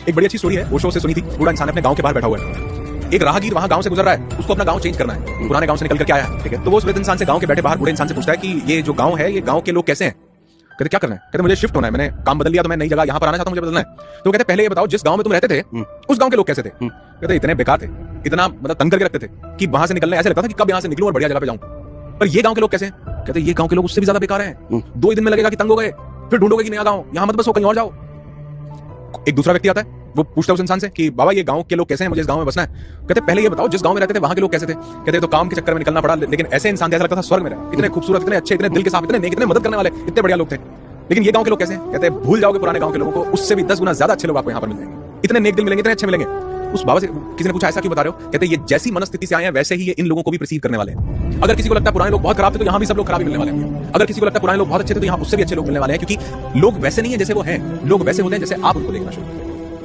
एक बड़ी अच्छी स्टोरी है, ओशो से सुनी थी। बूढ़ा इंसान अपने गांव के बाहर बैठा हुआ है, एक राहगीर वहां गांव से गुजर रहा है, उसको अपना गांव चेंज करना है, पुराने गांव से निकल करके आया है, ठीक है। तो वो उस वृद्ध इंसान से, गांव के बैठे बाहर बूढ़े इंसान से पूछता है कि ये जो गांव है, ये गांव के लोग कैसे हैं? कहते क्या करना है? कहते मुझे शिफ्ट होना है, मैंने काम बदल लिया, तो मैं नई जगह यहाँ पर आना चाहता हूँ, मुझे बदलना है। तो कहते पहले ये बताओ, जिस गांव में तुम रहते थे उस गांव के लोग कैसे थे? कहते इतने बेकार थे, इतना मतलब तंग करके रखते थे कि वहां से निकलने ऐसे लगता था कि कब यहाँ से निकलूं और बढ़िया जगह पे जाऊं। पर ये गांव के लोग कैसे हैं? कहते ये गांव के लोग उससे भी ज्यादा बेकार हैं, 2 ही दिन में लगेगा कि तंग हो गए, फिर ढूंढोगे कि नया गांव, यहाँ मत बसो, कहीं और जाओ। एक दूसरा व्यक्ति आता है, वो पूछता है उस इंसान से कि बाबा ये गांव के लोग कैसे हैं, मुझे इस गांव में बसना है। कहते पहले ये बताओ, जिस गांव में रहते थे वहां के लोग कैसे थे? कहते तो काम के चक्कर में निकलना पड़ा, लेकिन ऐसे इंसान थे, ऐसा लगता था स्वर्ग में रहे, इतने खूबसूरत, इतने अच्छे, इतने दिल के साफ, इतने नेक, इतने मदद करने वाले, इतने बढ़िया लोग थे। लेकिन ये गांव के लोग कैसे हैं? कहते भूल जाओगे पुराने गांव के लोगों को, उससे भी 10 गुना ज्यादा अच्छे लोग आपको यहाँ पर मिल जाएंगे, इतने नेक दिल मिलेंगे, इतने अच्छे मिलेंगे। उस बाबा से किसी ने पूछा ऐसा क्यों बता रहे हो? कहते ये जैसी मनस्थिति से आए हैं वैसे ही ये इन लोगों को भी रिसीव करने वाले हैं। अगर किसी को लगता है पुराने लोग बहुत खराब थे तो यहाँ भी सब लोग खराब ही मिलने वाले हैं। अगर किसी को लगता है पुराने लोग बहुत अच्छे थे तो यहाँ उससे भी अच्छे लोग मिलने वाले हैं, क्योंकि लोग वैसे नहीं है जैसे वो हैं, लोग वैसे होते हैं जैसे आप उनको देखना शुरू करें।